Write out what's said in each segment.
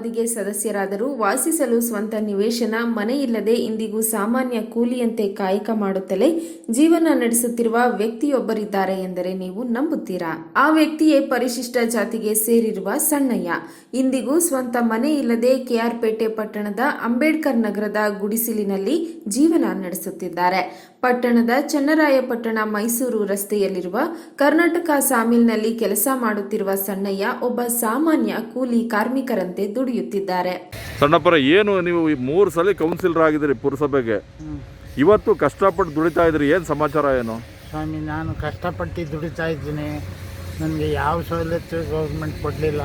ಅವಧಿಗೆ ಸದಸ್ಯರಾದರೂ ವಾಸಿಸಲು ಸ್ವಂತ ನಿವೇಶನ ಮನೆಯಿಲ್ಲದೆ ಇಂದಿಗೂ ಸಾಮಾನ್ಯ ಕೂಲಿಯಂತೆ ಕಾಯಕ ಮಾಡುತ್ತಲೇ ಜೀವನ ನಡೆಸುತ್ತಿರುವ ವ್ಯಕ್ತಿಯೊಬ್ಬರಿದ್ದಾರೆ ಎಂದರೆ ನೀವು ನಂಬುತ್ತೀರಾ? ಆ ವ್ಯಕ್ತಿಯೇ ಪರಿಶಿಷ್ಟ ಜಾತಿಗೆ ಸೇರಿರುವ ಸಣ್ಣಯ್ಯ. ಇಂದಿಗೂ ಸ್ವಂತ ಮನೆ ಇಲ್ಲದೆ ಕೆಆರ್ಪೇಟೆ ಪಟ್ಟಣದ ಅಂಬೇಡ್ಕರ್ ನಗರದ ಗುಡಿಸಿಲಿನಲ್ಲಿ ಜೀವನ ನಡೆಸುತ್ತಿದ್ದಾರೆ. ಪಟ್ಟಣದ ಚನ್ನರಾಯಪಟ್ಟಣ ಮೈಸೂರು ರಸ್ತೆಯಲ್ಲಿರುವ ಕರ್ನಾಟಕ ಸಾಮಿಲ್ನಲ್ಲಿ ಕೆಲಸ ಮಾಡುತ್ತಿರುವ ಸಣ್ಣಯ್ಯ ಒಬ್ಬ ಸಾಮಾನ್ಯ ಕೂಲಿ ಕಾರ್ಮಿಕರಂತೆ ದುಡಿಯುತ್ತಿದ್ದಾರೆ. ಸಣ್ಣಪ್ಪರ, ಏನು ನೀವು 3 ಸಲ ಕೌನ್ಸಿಲರ್ ಆಗಿದ್ದೀರಿ ಪುರಸಭೆಗೆ, ಇವತ್ತು ಕಷ್ಟಪಟ್ಟು ದುಡಿತಾ ಇದ್ರಿ, ಏನು ಸಮಾಚಾರ ಏನು? ಸ್ವಾಮಿ, ನಾನು ಕಷ್ಟಪಟ್ಟು ದುಡಿತಾ ಇದ್ದೀನಿ. ನನಗೆ ಯಾವ ಸವಲತ್ತು ಗೌರ್ಮೆಂಟ್ ಕೊಡಲಿಲ್ಲ.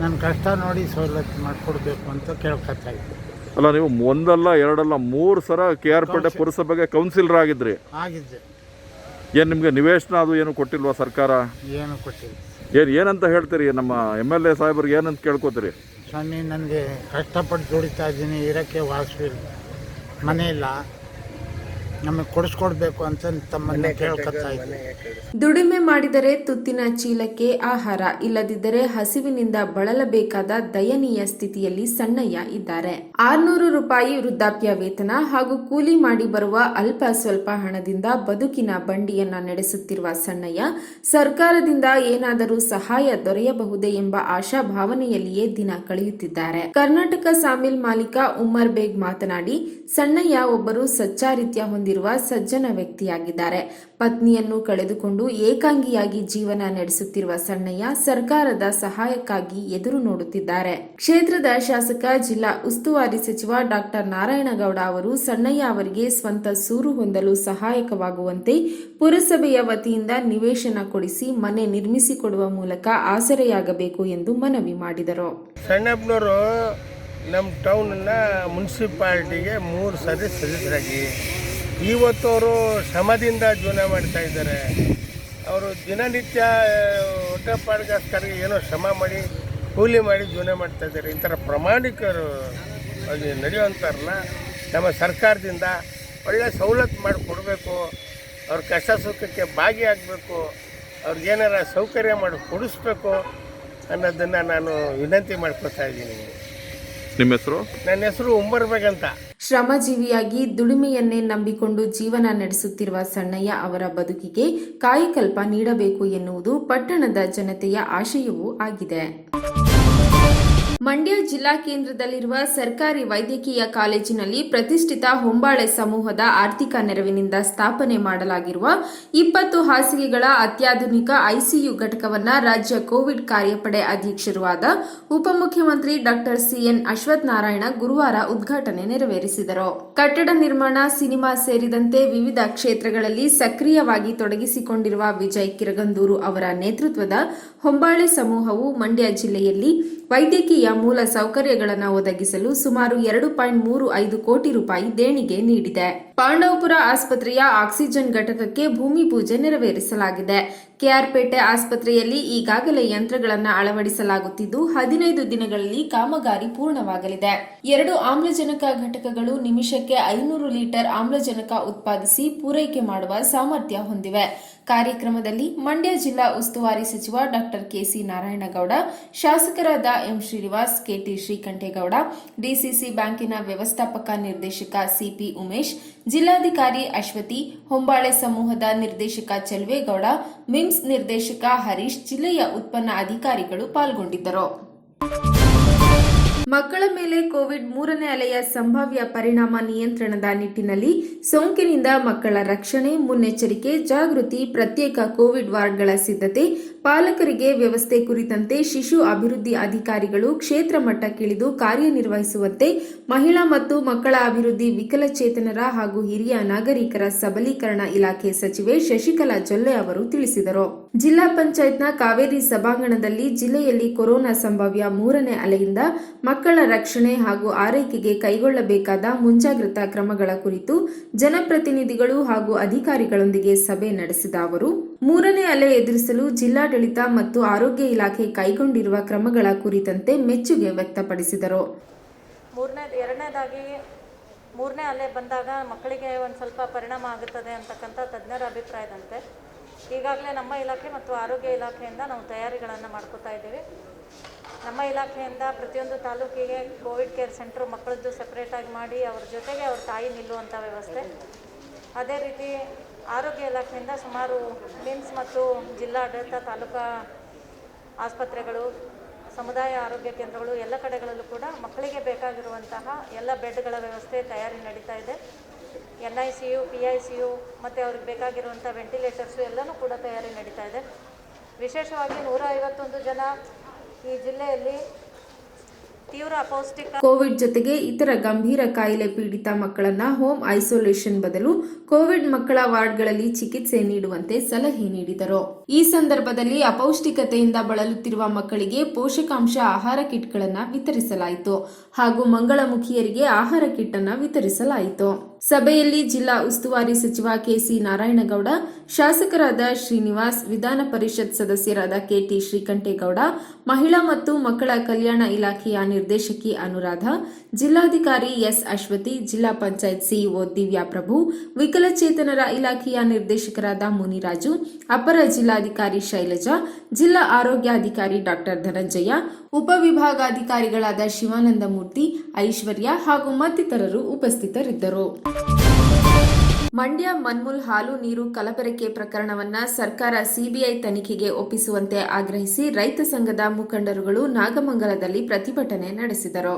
ನನ್ನ ಕಷ್ಟ ನೋಡಿ ಸವಲತ್ತು ಮಾಡಿಕೊಡ್ಬೇಕು ಅಂತ ಕೇಳ್ಕೊತಾ ಇದ್ದೆ. ಅಲ್ಲ, ನೀವು ಒಂದಲ್ಲ ಎರಡಲ್ಲ 3 ಸಲ ಕೆಆರ್ಪೇಟೆ ಪುರಸಭೆಗೆ ಕೌನ್ಸಿಲರ್ ಆಗಿದ್ರಿ. ಆಗಿದ್ದೆ. ಏನು ನಿಮಗೆ ನಿವೇಶನ ಅದು ಏನು ಕೊಟ್ಟಿಲ್ವಾ ಸರ್ಕಾರ? ಏನು ಕೊಟ್ಟಿಲ್ಲ. ಏನಂತ ಹೇಳ್ತೀರಿ? ನಮ್ಮ MLA ಸಾಹೇಬ್ರಿಗೆ ಏನಂತ ಕೇಳ್ಕೊತೀರಿ? ಸ್ವಾಮಿ, ನನಗೆ ಕಷ್ಟಪಟ್ಟು ದುಡಿತಾ ಇದ್ದೀನಿ, ಇರೋಕ್ಕೆ ವಾಸವಿಲ್ಲ, ಮನೆ ಇಲ್ಲ, ನಮಗೆ ಕೊಡಿಸ್ಕೊಡ್ಬೇಕು ಅಂತ ತಮ್ಮನ್ನೇ ಕೇಳ್ಕೊತಾ ಇದ್ದೀನಿ. ದುಡಿಮೆ ಮಾಡಿದರೆ ತುತ್ತಿನ ಚೀಲಕ್ಕೆ ಆಹಾರ, ಇಲ್ಲದಿದ್ದರೆ ಹಸಿವಿನಿಂದ ಬಳಲಬೇಕಾದ ದಯನೀಯ ಸ್ಥಿತಿಯಲ್ಲಿ ಸಣ್ಣಯ್ಯ ಇದ್ದಾರೆ. 600 ರೂಪಾಯಿ ವೃದ್ಧಾಪ್ಯ ವೇತನ ಹಾಗೂ ಕೂಲಿ ಮಾಡಿ ಬರುವ ಅಲ್ಪ ಸ್ವಲ್ಪ ಹಣದಿಂದ ಬದುಕಿನ ಬಂಡಿಯನ್ನ ನಡೆಸುತ್ತಿರುವ ಸಣ್ಣಯ್ಯ ಸರ್ಕಾರದಿಂದ ಏನಾದರೂ ಸಹಾಯ ದೊರೆಯಬಹುದೇ ಎಂಬ ಆಶಾ ಭಾವನೆಯಲ್ಲಿಯೇ ದಿನ ಕಳೆಯುತ್ತಿದ್ದಾರೆ. ಕರ್ನಾಟಕ ಸಾಮಿಲ್ ಮಾಲೀಕ ಉಮ್ಮರ್ ಬೇಗ್ ಮಾತನಾಡಿ, ಸಣ್ಣಯ್ಯ ಒಬ್ಬರು ಸಚ್ಚಾರಿತ್ಯ ಹೊಂದಿರುವ ಸಜ್ಜನ ವ್ಯಕ್ತಿಯಾಗಿದ್ದಾರೆ. ಪತ್ನಿಯನ್ನು ಕಳೆದುಕೊಂಡು ಏಕಾಂಗಿಯಾಗಿ ಜೀವನ ನಡೆಸುತ್ತಿರುವ ಸಣ್ಣಯ್ಯ ಸರ್ಕಾರದ ಸಹಾಯಕ್ಕಾಗಿ ಎದುರು ನೋಡುತ್ತಿದ್ದಾರೆ. ಕ್ಷೇತ್ರದ ಶಾಸಕ ಜಿಲ್ಲಾ ಉಸ್ತುವಾರಿ ಸಚಿವ ಡಾಕ್ಟರ್ ನಾರಾಯಣಗೌಡ ಅವರು ಸಣ್ಣಯ್ಯ ಅವರಿಗೆ ಸ್ವಂತ ಸೂರು ಹೊಂದಲು ಸಹಾಯಕವಾಗುವಂತೆ ಪುರಸಭೆಯ ವತಿಯಿಂದ ನಿವೇಶನ ಕೊಡಿಸಿ ಮನೆ ನಿರ್ಮಿಸಿಕೊಡುವ ಮೂಲಕ ಆಸರೆಯಾಗಬೇಕು ಎಂದು ಮನವಿ ಮಾಡಿದರು. ಸಣ್ಣಪ್ಪನವರು ನಮ್ಮ ಟೌನ್ನ ಮುನ್ಸಿಪಾಲ್ಟಿಗೆ 3 ಸರಿ ಸದಸ್ಯರಾಗಿ ಇವತ್ತು ಅವರು ಶ್ರಮದಿಂದ ಜೀವನ ಮಾಡ್ತಾ ಇದ್ದಾರೆ. ಅವರು ದಿನನಿತ್ಯ ಹೊಟ್ಟೆಪಾಡಿಗೋಸ್ಕರ ಏನೋ ಶ್ರಮ ಮಾಡಿ ಕೂಲಿ ಮಾಡಿ ಜೀವನ ಮಾಡ್ತಾ ಇದ್ದಾರೆ. ಈ ಥರ ಪ್ರಾಮಾಣಿಕರು ಅಲ್ಲಿ ನಡೆಯುವಂಥವ್ರನ್ನ ನಮ್ಮ ಸರ್ಕಾರದಿಂದ ಒಳ್ಳೆಯ ಸವಲತ್ತು ಮಾಡಿಕೊಡ್ಬೇಕು. ಅವ್ರ ಕಷ್ಟ ಸುಖಕ್ಕೆ ಭಾಗಿಯಾಗಬೇಕು, ಅವ್ರಿಗೇನಾರ ಸೌಕರ್ಯ ಮಾಡಿ ಕೊಡಿಸ್ಬೇಕು ಅನ್ನೋದನ್ನು ನಾನು ವಿನಂತಿ ಮಾಡ್ಕೊತಾ ಇದ್ದೀನಿ. ನಿಮ್ಮ ಹೆಸರು? ನನ್ನ ಹೆಸರು ಉಮ್ಮರ್ ಬೇಗ್ ಅಂತ. ಶ್ರಮಜೀವಿಯಾಗಿ ದುಡಿಮೆಯನ್ನೇ ನಂಬಿಕೊಂಡು ಜೀವನ ನಡೆಸುತ್ತಿರುವ ಸಣ್ಣಯ್ಯ ಅವರ ಬದುಕಿಗೆ ಕಾಯಕಲ್ಪ ನೀಡಬೇಕು ಎನ್ನುವುದು ಪಟ್ಟಣದ ಜನತೆಯ ಆಶಯವೂ ಆಗಿದೆ. ಮಂಡ್ಯ ಜಿಲ್ಲಾ ಕೇಂದ್ರದಲ್ಲಿರುವ ಸರ್ಕಾರಿ ವೈದ್ಯಕೀಯ ಕಾಲೇಜಿನಲ್ಲಿ ಪ್ರತಿಷ್ಠಿತ ಹೊಂಬಾಳೆ ಸಮೂಹದ ಆರ್ಥಿಕ ನೆರವಿನಿಂದ ಸ್ಥಾಪನೆ ಮಾಡಲಾಗಿರುವ 20 ಹಾಸಿಗೆಗಳ ಅತ್ಯಾಧುನಿಕ ಐಸಿಯು ಘಟಕವನ್ನು ರಾಜ್ಯ ಕೋವಿಡ್ ಕಾರ್ಯಪಡೆ ಅಧ್ಯಕ್ಷರೂ ಆದ ಉಪಮುಖ್ಯಮಂತ್ರಿ ಡಾಕ್ಟರ್ ಸಿಎನ್ ಅಶ್ವಥ್ ನಾರಾಯಣ ಗುರುವಾರ ಉದ್ಘಾಟನೆ ನೆರವೇರಿಸಿದರು. ಕಟ್ಟಡ ನಿರ್ಮಾಣ, ಸಿನಿಮಾ ಸೇರಿದಂತೆ ವಿವಿಧ ಕ್ಷೇತ್ರಗಳಲ್ಲಿ ಸಕ್ರಿಯವಾಗಿ ತೊಡಗಿಸಿಕೊಂಡಿರುವ ವಿಜಯ್ ಕಿರಗಂದೂರು ಅವರ ನೇತೃತ್ವದ ಹೊಂಬಾಳೆ ಸಮೂಹವು ಮಂಡ್ಯ ಜಿಲ್ಲೆಯಲ್ಲಿ ವೈದ್ಯಕೀಯ ಮೂಲ ಸೌಕರ್ಯಗಳನ್ನು ಒದಗಿಸಲು ಸುಮಾರು 2.35 ಕೋಟಿ ರೂಪಾಯಿ ದೇಣಿಗೆ ನೀಡಿದೆ. ಪಾಂಡವಪುರ ಆಸ್ಪತ್ರೆಯ ಆಕ್ಸಿಜನ್ ಘಟಕಕ್ಕೆ ಭೂಮಿ ಪೂಜೆ ನೆರವೇರಿಸಲಾಗಿದೆ. ಕೆಆರ್ಪೇಟೆ ಆಸ್ಪತ್ರೆಯಲ್ಲಿ ಈಗಾಗಲೇ ಯಂತ್ರಗಳನ್ನು ಅಳವಡಿಸಲಾಗುತ್ತಿದ್ದು 15 ದಿನಗಳಲ್ಲಿ ಕಾಮಗಾರಿ ಪೂರ್ಣವಾಗಲಿದೆ. 2 ಆಮ್ಲಜನಕ ಘಟಕಗಳು ನಿಮಿಷಕ್ಕೆ 500 ಲೀಟರ್ ಆಮ್ಲಜನಕ ಉತ್ಪಾದಿಸಿ ಪೂರೈಕೆ ಮಾಡುವ ಸಾಮರ್ಥ್ಯ ಹೊಂದಿವೆ. ಕಾರ್ಯಕ್ರಮದಲ್ಲಿ ಮಂಡ್ಯ ಜಿಲ್ಲಾ ಉಸ್ತುವಾರಿ ಸಚಿವ ಡಾಕ್ಟರ್ ಕೆಸಿ ನಾರಾಯಣಗೌಡ, ಶಾಸಕರಾದ ಎಂ ಶ್ರೀನಿವಾಸ್, ಕೆಟಿ ಶ್ರೀಕಂಠೇಗೌಡ, ಡಿಸಿಸಿ ಬ್ಯಾಂಕಿನ ವ್ಯವಸ್ಥಾಪಕ ನಿರ್ದೇಶಕ ಸಿಪಿ ಉಮೇಶ್, ಜಿಲ್ಲಾಧಿಕಾರಿ ಅಶ್ವತಿ, ಹೊಂಬಾಳೆ ಸಮೂಹದ ನಿರ್ದೇಶಕ ಚೆಲುವೇಗೌಡ, ಮಿಮ್ಸ್ ನಿರ್ದೇಶಕ ಹರೀಶ್, ಜಿಲ್ಲೆಯ ಉತ್ಪನ್ನ ಅಧಿಕಾರಿಗಳು ಪಾಲ್ಗೊಂಡಿದ್ದರು. ಮಕ್ಕಳ ಮೇಲೆ ಕೋವಿಡ್ 3ನೇ ಅಲೆಯ ಸಂಭಾವ್ಯ ಪರಿಣಾಮ ನಿಯಂತ್ರಣದ ನಿಟ್ಟಿನಲ್ಲಿ ಸೋಂಕಿನಿಂದ ಮಕ್ಕಳ ರಕ್ಷಣೆ, ಮುನ್ನೆಚ್ಚರಿಕೆ, ಜಾಗೃತಿ, ಪ್ರತ್ಯೇಕ ಕೋವಿಡ್ ವಾರ್ಡ್ಗಳ ಸಿದ್ಧತೆ, ಪಾಲಕರಿಗೆ ವ್ಯವಸ್ಥೆ ಕುರಿತಂತೆ ಶಿಶು ಅಭಿವೃದ್ಧಿ ಅಧಿಕಾರಿಗಳು ಕ್ಷೇತ್ರ ಮಟ್ಟಕ್ಕಿಳಿದು ಕಾರ್ಯನಿರ್ವಹಿಸುವಂತೆ ಮಹಿಳಾ ಮತ್ತು ಮಕ್ಕಳ ಅಭಿವೃದ್ಧಿ, ವಿಕಲಚೇತನರ ಹಾಗೂ ಹಿರಿಯ ನಾಗರಿಕರ ಸಬಲೀಕರಣ ಇಲಾಖೆ ಸಚಿವೆ ಶಶಿಕಲಾ ಜೊಲ್ಲೆ ಅವರು ತಿಳಿಸಿದರು. ಜಿಲ್ಲಾ ಪಂಚಾಯತ್ನ ಕಾವೇರಿ ಸಭಾಂಗಣದಲ್ಲಿ ಜಿಲ್ಲೆಯಲ್ಲಿ ಕೊರೋನಾ ಸಂಭಾವ್ಯ 3ನೇ ಅಲೆಯಿಂದ ಮಕ್ಕಳ ರಕ್ಷಣೆ ಹಾಗೂ ಆರೈಕೆಗೆ ಕೈಗೊಳ್ಳಬೇಕಾದ ಮುಂಜಾಗ್ರತಾ ಕ್ರಮಗಳ ಕುರಿತು ಜನಪ್ರತಿನಿಧಿಗಳು ಹಾಗೂ ಅಧಿಕಾರಿಗಳೊಂದಿಗೆ ಸಭೆ ನಡೆಸಿದ ಅವರು 3ನೇ ಅಲೆ ಎದುರಿಸಲು ಜಿಲ್ಲಾಡಳಿತ ಮತ್ತು ಆರೋಗ್ಯ ಇಲಾಖೆ ಕೈಗೊಂಡಿರುವ ಕ್ರಮಗಳ ಕುರಿತಂತೆ ಮೆಚ್ಚುಗೆ ವ್ಯಕ್ತಪಡಿಸಿದರು. ಎರಡನೇದಾಗಿ 3ನೇ ಅಲೆ ಬಂದಾಗ ಮಕ್ಕಳಿಗೆ ಒಂದು ಸ್ವಲ್ಪ ಪರಿಣಾಮ ಆಗುತ್ತದೆ ಅಂತಕ್ಕಂಥ ತಜ್ಞರ ಅಭಿಪ್ರಾಯದಂತೆ ಈಗಾಗಲೇ ನಮ್ಮ ಇಲಾಖೆ ಮತ್ತು ಆರೋಗ್ಯ ಇಲಾಖೆಯಿಂದ ನಾವು ತಯಾರಿಗಳನ್ನು ಮಾಡ್ಕೋತಾ ಇದ್ದೀವಿ. ನಮ್ಮ ಇಲಾಖೆಯಿಂದ ಪ್ರತಿಯೊಂದು ತಾಲೂಕಿಗೆ ಕೋವಿಡ್ ಕೇರ್ ಸೆಂಟ್ರ್ ಮಕ್ಕಳದ್ದು ಸಪ್ರೇಟಾಗಿ ಮಾಡಿ ಅವ್ರ ಜೊತೆಗೆ ಅವ್ರ ತಾಯಿ ನಿಲ್ಲುವಂಥ ವ್ಯವಸ್ಥೆ. ಅದೇ ರೀತಿ ಆರೋಗ್ಯ ಇಲಾಖೆಯಿಂದ ಸುಮಾರು ಮಿಮ್ಸ್ ಮತ್ತು ಜಿಲ್ಲಾಡಳಿತ ತಾಲೂಕಾ ಆಸ್ಪತ್ರೆಗಳು, ಸಮುದಾಯ ಆರೋಗ್ಯ ಕೇಂದ್ರಗಳು ಎಲ್ಲ ಕಡೆಗಳಲ್ಲೂ ಕೂಡ ಮಕ್ಕಳಿಗೆ ಬೇಕಾಗಿರುವಂತಹ ಎಲ್ಲ ಬೆಡ್ಗಳ ವ್ಯವಸ್ಥೆ ತಯಾರಿ ನಡೀತಾ ಇದೆ. NICU, PICU ಮತ್ತು ಅವ್ರಿಗೆ ಬೇಕಾಗಿರುವಂಥ ವೆಂಟಿಲೇಟರ್ಸು ಎಲ್ಲನೂ ಕೂಡ ತಯಾರಿ ನಡೀತಾ ಇದೆ. ವಿಶೇಷವಾಗಿ 151 ಜನ ಈ ಜಿಲ್ಲೆಯಲ್ಲಿ ತೀವ್ರ ಅಪೌಷ್ಟಿಕ ಕೋವಿಡ್ ಜೊತೆಗೆ ಇತರ ಗಂಭೀರ ಕಾಯಿಲೆ ಪೀಡಿತ ಮಕ್ಕಳನ್ನ ಹೋಮ್ ಐಸೋಲೇಷನ್ ಬದಲು ಕೋವಿಡ್ ಮಕ್ಕಳ ವಾರ್ಡ್ಗಳಲ್ಲಿ ಚಿಕಿತ್ಸೆ ನೀಡುವಂತೆ ಸಲಹೆ ನೀಡಿದರು. ಈ ಸಂದರ್ಭದಲ್ಲಿ ಅಪೌಷ್ಟಿಕತೆಯಿಂದ ಬಳಲುತ್ತಿರುವ ಮಕ್ಕಳಿಗೆ ಪೋಷಕಾಂಶ ಆಹಾರ ಕಿಟ್ಗಳನ್ನು ವಿತರಿಸಲಾಯಿತು ಹಾಗೂ ಮಂಗಳಮುಖಿಯರಿಗೆ ಆಹಾರ ಕಿಟ್ ಅನ್ನು ವಿತರಿಸಲಾಯಿತು. ಸಭೆಯಲ್ಲಿ ಜಿಲ್ಲಾ ಉಸ್ತುವಾರಿ ಸಚಿವ KC ನಾರಾಯಣಗೌಡ, ಶಾಸಕರಾದ ಶ್ರೀನಿವಾಸ್, ವಿಧಾನ ಪರಿಷತ್ ಸದಸ್ಯರಾದ KT ಶ್ರೀಕಂಠೇಗೌಡ, ಮಹಿಳಾ ಮತ್ತು ಮಕ್ಕಳ ಕಲ್ಯಾಣ ಇಲಾಖೆಯ ನಿರ್ದೇಶಕಿ ಅನುರಾಧ, ಜಿಲ್ಲಾಧಿಕಾರಿ S ಅಶ್ವತಿ, ಜಿಲ್ಲಾ ಪಂಚಾಯತ್ CEO ದಿವ್ಯಾಪ್ರಭು, ವಿಕಲಚೇತನರ ಇಲಾಖೆಯ ನಿರ್ದೇಶಕರಾದ ಮುನಿರಾಜು, ಅಪರ ಜಿಲ್ಲಾಧಿಕಾರಿ ಶೈಲಜಾ, ಜಿಲ್ಲಾ ಆರೋಗ್ಯಾಧಿಕಾರಿ ಡಾ ಧನಂಜಯ, ಉಪವಿಭಾಗಾಧಿಕಾರಿಗಳಾದ ಶಿವಾನಂದಮೂರ್ತಿ, ಐಶ್ವರ್ಯ ಹಾಗೂ ಮತ್ತಿತರರು ಉಪಸ್ಥಿತರಿದ್ದರು. ಮಂಡ್ಯ ಮನ್ಮೂಲ್ ಹಾಲು ನೀರು ಕಲಬೆರಕೆ ಪ್ರಕರಣವನ್ನ ಸರ್ಕಾರ CBI ತನಿಖೆಗೆ ಒಪ್ಪಿಸುವಂತೆ ಆಗ್ರಹಿಸಿ ರೈತ ಸಂಘದ ಮುಖಂಡರುಗಳು ನಾಗಮಂಗಲದಲ್ಲಿ ಪ್ರತಿಭಟನೆ ನಡೆಸಿದರು.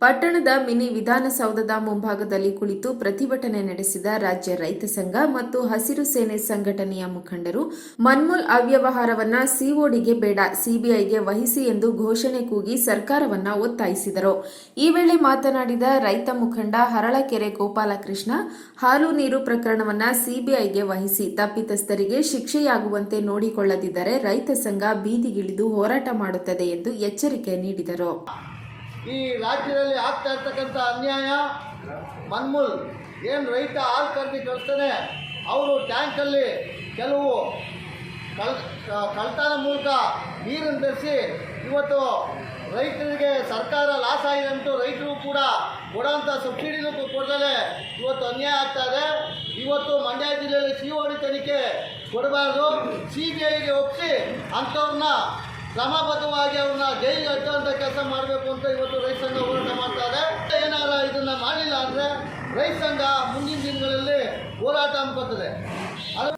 ಪಟ್ಟಣದ ಮಿನಿ ವಿಧಾನಸೌಧದ ಮುಂಭಾಗದಲ್ಲಿ ಕುಳಿತು ಪ್ರತಿಭಟನೆ ನಡೆಸಿದ ರಾಜ್ಯ ರೈತ ಸಂಘ ಮತ್ತು ಹಸಿರು ಸೇನೆ ಸಂಘಟನೆಯ ಮುಖಂಡರು ಮನ್ಮೂಲ್ ಅವ್ಯವಹಾರವನ್ನ CODಗೆ ಬೇಡ, CBIಗೆ ವಹಿಸಿ ಎಂದು ಘೋಷಣೆ ಕೂಗಿ ಸರ್ಕಾರವನ್ನ ಒತ್ತಾಯಿಸಿದರು. ಈ ವೇಳೆ ಮಾತನಾಡಿದ ರೈತ ಮುಖಂಡ ಹರಳಕೆರೆ ಗೋಪಾಲಕೃಷ್ಣ, ಹಾಲು ನೀರು ಪ್ರಕರಣವನ್ನ CBIಗೆ ವಹಿಸಿ ತಪ್ಪಿತಸ್ಥರಿಗೆ ಶಿಕ್ಷೆಯಾಗುವಂತೆ ನೋಡಿಕೊಳ್ಳದಿದ್ದರೆ ರೈತ ಸಂಘ ಬೀದಿಗಿಳಿದು ಹೋರಾಟ ಮಾಡುತ್ತದೆ ಎಂದು ಎಚ್ಚರಿಕೆ ನೀಡಿದರು. ಈ ರಾಜ್ಯದಲ್ಲಿ ಆಗ್ತಾ ಇರ್ತಕ್ಕಂಥ ಅನ್ಯಾಯ, ಮನ್ಮೂಲ್ ಏನು ರೈತ ಹಾಲು ಕರೆದು ಕಳಿಸ್ತಾನೆ, ಅವರು ಟ್ಯಾಂಕಲ್ಲಿ ಕೆಲವು ಕಳ್ತನ ಮೂಲಕ ನೀರನ್ನು ಬೆರೆಸಿ ಇವತ್ತು ರೈತರಿಗೆ ಸರ್ಕಾರ ಲಾಸ್ ಆಗಿದೆ ಅಂಟು ರೈತರು ಕೂಡ ಕೊಡೋಂಥ ಸಬ್ಸಿಡಿನೂ ಕೊಡದಲ್ಲೇ ಇವತ್ತು ಅನ್ಯಾಯ ಆಗ್ತಾ ಇದೆ. ಇವತ್ತು ಮಂಡ್ಯ ಜಿಲ್ಲೆಯಲ್ಲಿ COD ತನಿಖೆ ಕೊಡಬಾರ್ದು, CBIಗೆ ಒಪ್ಪಿಸಿ ಅಂಥವ್ರನ್ನ ಕ್ರಮಬದ್ಧವಾಗಿ ಅವ್ರನ್ನ ಜೈಲಿಗೆ ಹಚ್ಚುವಂಥ ಕೆಲಸ ಮಾಡಬೇಕು ಅಂತ ಇವತ್ತು ರೈತ ಸಂಘ ಹೋರಾಟ ಮಾಡ್ತಾ ಇದೆ. ಏನಾರ ಇದನ್ನು ಮಾಡಲಿಲ್ಲ ಅಂದರೆ ರೈತ ಸಂಘ ಮುಂದಿನ ದಿನಗಳಲ್ಲಿ ಹೋರಾಟ ಹಮ್ಮಿಕೊಳ್ಳುತ್ತದೆ.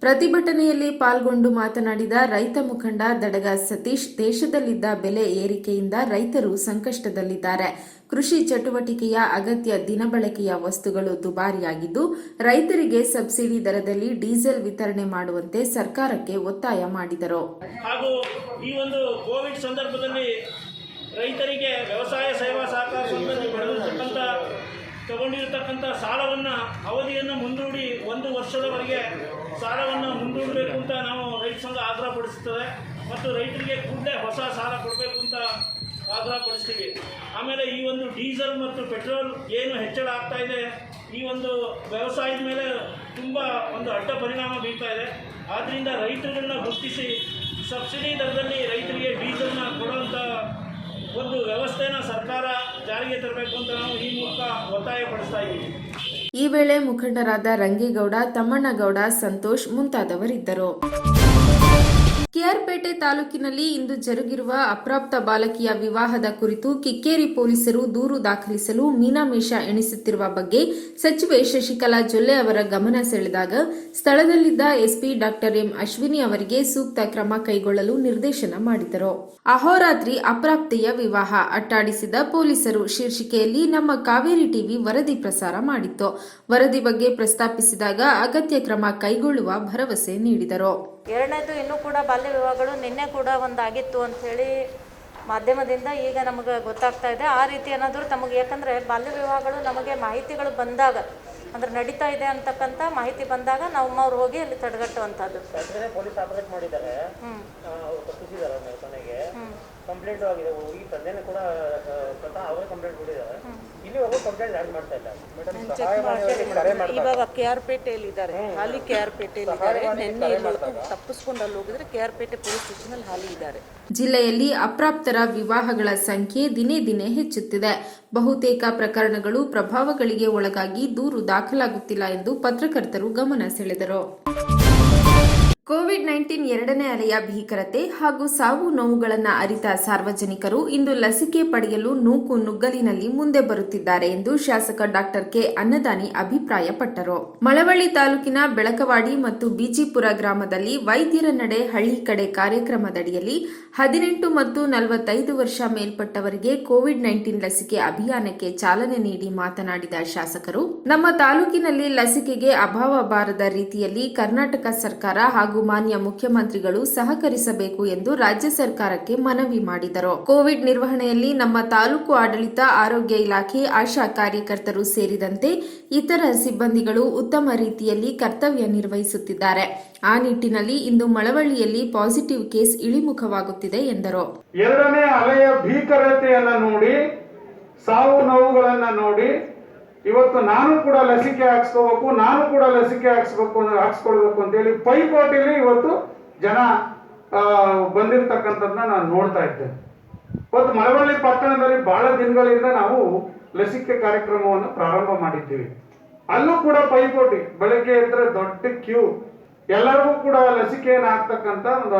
ಪ್ರತಿಭಟನೆಯಲ್ಲಿ ಪಾಲ್ಗೊಂಡು ಮಾತನಾಡಿದ ರೈತ ಮುಖಂಡ ದಡಗ ಸತೀಶ್, ದೇಶದಲ್ಲಿದ್ದ ಬೆಲೆ ಏರಿಕೆಯಿಂದ ರೈತರು ಸಂಕಷ್ಟದಲ್ಲಿದ್ದಾರೆ. ಕೃಷಿ ಚಟುವಟಿಕೆಯ ಅಗತ್ಯ ದಿನಬಳಕೆಯ ವಸ್ತುಗಳು ದುಬಾರಿಯಾಗಿದ್ದು ರೈತರಿಗೆ ಸಬ್ಸಿಡಿ ದರದಲ್ಲಿ ಡೀಸೆಲ್ ವಿತರಣೆ ಮಾಡುವಂತೆ ಸರ್ಕಾರಕ್ಕೆ ಒತ್ತಾಯ ಮಾಡಿದರು. ಹಾಗೂ ಈ ಒಂದು ಕೋವಿಡ್ ಸಂದರ್ಭದಲ್ಲಿ ರೈತರಿಗೆ ವ್ಯವಸಾಯ ಸೇವಾ ಸಹಕಾರ ಸಂಘದಲ್ಲಿ ತಗೊಂಡಿರತಕ್ಕಂಥ ಸಾಲವನ್ನು ಅವಧಿಯನ್ನು ಮುಂದೂಡಿ 1 ವರ್ಷದವರೆಗೆ ಸಾಲವನ್ನು ಮುಂದೂಡಬೇಕು ಅಂತ ನಾವು ರೈತ ಸಂಘ ಆಗ್ರಹಪಡಿಸುತ್ತದೆ ಮತ್ತು ರೈತರಿಗೆ ಕೂಡಲೇ ಹೊಸ ಸಾಲ ಕೊಡಬೇಕು ಅಂತ ಆಗ್ರಹಪಡಿಸ್ತೀವಿ. ಆಮೇಲೆ ಈ ಒಂದು ಡೀಸೆಲ್ ಮತ್ತು ಪೆಟ್ರೋಲ್ ಏನು ಹೆಚ್ಚಳ ಆಗ್ತಾ ಇದೆ, ಈ ಒಂದು ವ್ಯವಸಾಯದ ಮೇಲೆ ತುಂಬ ಒಂದು ಅಡ್ಡ ಪರಿಣಾಮ ಬೀರ್ತಾ ಇದೆ. ಆದ್ದರಿಂದ ರೈತರುಗಳನ್ನ ಗುರುತಿಸಿ ಸಬ್ಸಿಡಿ ದರದಲ್ಲಿ ರೈತರಿಗೆ ಡೀಸೆಲ್ನ ಕೊಡುವಂಥ ಒಂದು ವ್ಯವಸ್ಥೆನ ಸರ್ಕಾರ ಜಾರಿಗೆ ತರಬೇಕು ಅಂತ ನಾವು ಈ ಮೂಲಕ ಒತ್ತಾಯ ಪಡಿಸ್ತಾ ಇದ್ದೀವಿ. ಈ ವೇಳೆ ಮುಖಂಡರಾದ ರಂಗೇಗೌಡ, ತಮ್ಮಣ್ಣಗೌಡ, ಸಂತೋಷ್ ಮುಂತಾದವರಿದ್ದರು. ಕೆಆರ್ಪೇಟೆ ತಾಲೂಕಿನಲ್ಲಿ ಇಂದು ಜರುಗಿರುವ ಅಪ್ರಾಪ್ತ ಬಾಲಕಿಯ ವಿವಾಹದ ಕುರಿತು ಕಿಕ್ಕೇರಿ ಪೊಲೀಸರು ದೂರು ದಾಖಲಿಸಲು ಮೀನಾಮೇಷ ಎಣಿಸುತ್ತಿರುವ ಬಗ್ಗೆ ಸಚಿವೆ ಶಶಿಕಲಾ ಜೊಲ್ಲೆ ಅವರ ಗಮನ ಸೆಳೆದಾಗ ಸ್ಥಳದಲ್ಲಿದ್ದ SP ಡಾ ಎಂ ಅಶ್ವಿನಿ ಅವರಿಗೆ ಸೂಕ್ತ ಕ್ರಮ ಕೈಗೊಳ್ಳಲು ನಿರ್ದೇಶನ ಮಾಡಿದರು. ಅಹೋರಾತ್ರಿ ಅಪ್ರಾಪ್ತೆಯ ವಿವಾಹ ಅಟ್ಟಾಡಿಸಿದ ಪೊಲೀಸರು ಶೀರ್ಷಿಕೆಯಲ್ಲಿ ನಮ್ಮ ಕಾವೇರಿ ಟಿವಿ ವರದಿ ಪ್ರಸಾರ ಮಾಡಿತ್ತು. ವರದಿ ಬಗ್ಗೆ ಪ್ರಸ್ತಾಪಿಸಿದಾಗ ಅಗತ್ಯ ಕ್ರಮ ಕೈಗೊಳ್ಳುವ ಭರವಸೆ ನೀಡಿದರು. ಎರಡನೇದು ಇನ್ನೂ ಕೂಡ ಬಾಲ್ಯ ವಿವಾಹಗಳು ನಿನ್ನೆ ಕೂಡ ಒಂದಾಗಿತ್ತು ಅಂಥೇಳಿ ಮಾಧ್ಯಮದಿಂದ ಈಗ ನಮಗೆ ಗೊತ್ತಾಗ್ತಾ ಇದೆ. ಆ ರೀತಿ ಏನಾದರೂ ತಮಗೆ, ಯಾಕಂದರೆ ಬಾಲ್ಯ ವಿವಾಹಗಳು ನಮಗೆ ಮಾಹಿತಿಗಳು ಬಂದಾಗ, ಅಂದರೆ ನಡೀತಾ ಇದೆ ಅಂತಕ್ಕಂಥ ಮಾಹಿತಿ ಬಂದಾಗ ನಮ್ಮವ್ರು ಹೋಗಿ ಅಲ್ಲಿ ತಡೆಗಟ್ಟುವಂಥದ್ದು. ಪೊಲೀಸ್ ಆಪರೇಟ್ ಮಾಡಿದ್ದಾರೆ, ತಪ್ಪಿಸಿದ್ದಾರೆ ಕೊನೆಗೆ ಕಂಪ್ಲೇಂಟ್ ಆಗಿದೆ. ಈ ತಂದೆನೂ ಕೂಡ ಸ್ವತಃ ಅವರೇ ಕಂಪ್ಲೇಂಟ್ ಕೊಟ್ಟಿದ್ದಾರೆ. ಇಲ್ಲಿವರೆಗೂ ಕಂಪ್ಲೇಂಟ್ ಲ್ಯಾಂಡ್ ಮಾಡ್ತಾ ಇಲ್ಲ. ಇವಾಗ KR ಪೇಟೆಯಲ್ಲಿದ್ದಾರೆ, ಹಾಲಿ KR ಪೇಟೆಯಲ್ಲಿದ್ದಾರೆ. ನಿನ್ನೆ ತಪ್ಪಿಸ್ಕೊಂಡು ಅಲ್ಲಿ ಹೋಗಿದ್ರೆ KR ಪೇಟೆ ಪೊಲೀಸ್ ಸ್ಟೇಷನ್ ಅಲ್ಲಿ ಹಾಲಿ ಇದ್ದಾರೆ. ಜಿಲ್ಲೆಯಲ್ಲಿ ಅಪ್ರಾಪ್ತ ಅವಿವಾಹಿತರ ವಿವಾಹಗಳ ಸಂಖ್ಯೆ ದಿನೇ ದಿನೇ ಹೆಚ್ಚುತ್ತಿದೆ. ಬಹುತೇಕ ಪ್ರಕರಣಗಳು ಪ್ರಭಾವಗಳಿಗೆ ಒಳಗಾಗಿ ದೂರು ದಾಖಲಾಗುತ್ತಿಲ್ಲ ಎಂದು ಪತ್ರಕರ್ತರು ಗಮನ ಸೆಳೆದರು. ಕೋವಿಡ್-19 ಎರಡನೇ ಅಲೆಯ ಭೀಕರತೆ ಹಾಗೂ ಸಾವು ನೋವುಗಳನ್ನು ಅರಿತ ಸಾರ್ವಜನಿಕರು ಇಂದು ಲಸಿಕೆ ಪಡೆಯಲು ನೂಕು ನುಗ್ಗಲಿನಲ್ಲಿ ಮುಂದೆ ಬರುತ್ತಿದ್ದಾರೆ ಎಂದು ಶಾಸಕ ಡಾಕ್ಟರ್ ಕೆ ಅನ್ನದಾನಿ ಅಭಿಪ್ರಾಯಪಟ್ಟರು. ಮಳವಳ್ಳಿ ತಾಲೂಕಿನ ಬೆಳಕವಾಡಿ ಮತ್ತು ಬಿಜಿಪುರ ಗ್ರಾಮದಲ್ಲಿ ವೈದ್ಯರ ನಡೆ ಹಳ್ಳಿ ಕಡೆ ಕಾರ್ಯಕ್ರಮದಡಿಯಲ್ಲಿ 18 ಮತ್ತು 45 ವರ್ಷ ಮೇಲ್ಪಟ್ಟವರಿಗೆ ಕೋವಿಡ್-19 ಲಸಿಕೆ ಅಭಿಯಾನಕ್ಕೆ ಚಾಲನೆ ನೀಡಿ ಮಾತನಾಡಿದ ಶಾಸಕರು, ನಮ್ಮ ತಾಲೂಕಿನಲ್ಲಿ ಲಸಿಕೆಗೆ ಅಭಾವ ಬಾರದ ರೀತಿಯಲ್ಲಿ ಕರ್ನಾಟಕ ಸರ್ಕಾರ ಹಾಗೂ ಮಾನ್ಯ ಮುಖ್ಯಮಂತ್ರಿಗಳು ಸಹಕರಿಸಬೇಕು ಎಂದು ರಾಜ್ಯ ಸರ್ಕಾರಕ್ಕೆ ಮನವಿ ಮಾಡಿದರು. ಕೋವಿಡ್ ನಿರ್ವಹಣೆಯಲ್ಲಿ ನಮ್ಮ ತಾಲೂಕು ಆಡಳಿತ, ಆರೋಗ್ಯ ಇಲಾಖೆ, ಆಶಾ ಕಾರ್ಯಕರ್ತರು ಸೇರಿದಂತೆ ಇತರ ಸಿಬ್ಬಂದಿಗಳು ಉತ್ತಮ ರೀತಿಯಲ್ಲಿ ಕರ್ತವ್ಯ ನಿರ್ವಹಿಸುತ್ತಿದ್ದಾರೆ. ಆ ನಿಟ್ಟಿನಲ್ಲಿ ಇಂದು ಮಳವಳ್ಳಿಯಲ್ಲಿ ಪಾಸಿಟಿವ್ ಕೇಸ್ ಇಳಿಮುಖವಾಗುತ್ತಿದೆ ಎಂದರು. ಎರಡನೇ ಅಲೆಯ ಭೀಕರತೆಯನ್ನು ನೋಡಿ, ಸಾವು ನೋವುಗಳನ್ನ ನೋಡಿ, ಇವತ್ತು ನಾನು ಕೂಡ ಲಸಿಕೆ ಹಾಕ್ಸ್ಕೊಳ್ಬೇಕು ಅಂತೇಳಿ ಪೈಪೋಟಿಲಿ ಇವತ್ತು ಜನ ಬಂದಿರತಕ್ಕಂಥದ್ದನ್ನ ನಾನು ನೋಡ್ತಾ ಇದ್ದೇನೆ. ಇವತ್ತು ಮಳವಳ್ಳಿ ಪಟ್ಟಣದಲ್ಲಿ ಬಹಳ ದಿನಗಳಿಂದ ನಾವು ಲಸಿಕೆ ಕಾರ್ಯಕ್ರಮವನ್ನು ಪ್ರಾರಂಭ ಮಾಡಿದ್ದೀವಿ. ಅಲ್ಲೂ ಕೂಡ ಪೈಪೋಟಿ, ಬೆಳಗ್ಗೆ ಇದ್ರೆ ದೊಡ್ಡ ಕ್ಯೂ, ಎಲ್ಲರಿಗೂ ಕೂಡ ಲಸಿಕೆಯನ್ನು ಹಾಕ್ತಕ್ಕಂಥ ಒಂದು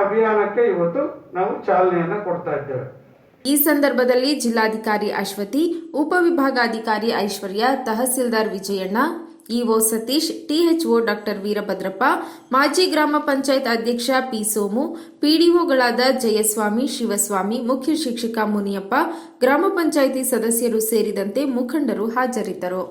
ಅಭಿಯಾನಕ್ಕೆ ಇವತ್ತು ನಾವು ಚಾಲನೆಯನ್ನ ಕೊಡ್ತಾ ಇದ್ದೇವೆ. ಈ ಸಂದರ್ಭದಲ್ಲಿ ಜಿಲ್ಲಾಧಿಕಾರಿ ಅಶ್ವತಿ, ಉಪವಿಭಾಗಾಧಿಕಾರಿ Aishwarya, tahsildar Vijayanna, EO Satish, THO doctor Veerabhadrappa, ಮಾಜಿ ಗ್ರಾಮ ಪಂಚಾಯತ್ ಅಧ್ಯಕ್ಷ ಪಿ ಸೋಮು, ಪಿಡಿಒಗಳಾದ ಜಯಸ್ವಾಮಿ, ಶಿವಸ್ವಾಮಿ, ಮುಖ್ಯ ಶಿಕ್ಷಕ ಮುನಿಯಪ್ಪ, ಗ್ರಾಮ ಪಂಚಾಯಿತಿ ಸದಸ್ಯರು ಸೇರಿದಂತೆ ಮುಖಂಡರು ಹಾಜರಿದ್ದರು.